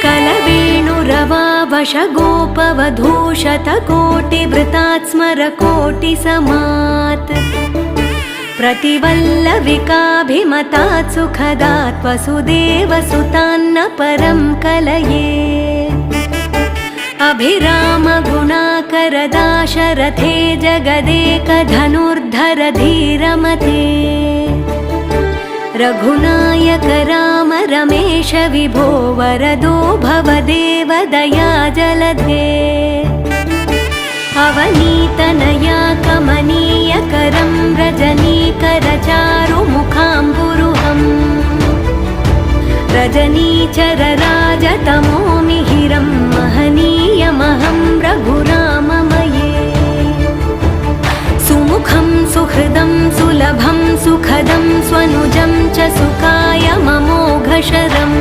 कलवेणुरवावशगोपवधूशतकोटिवृतात् स्मरकोटिसमात् प्रतिवल्लविकाभिमतात् सुखदात् वसुदेवसुतान्न परं कलये अभिरामगुणाकरदाशरथे जगदेकधनुर्धर धीरमते रघुनायक राम रमेश विभो वरदो भवदेव दया जलधे अवनीतनया कमनीयकरं रजनीकरचारुमुखाम्बुरुहम् रजनीचरराजतमो मिहिरं महनीयमहं रघुराममये सुमुखं सुहृदं सुलभं सुखदं स्वनुजं च सुखाय ममोघशरम्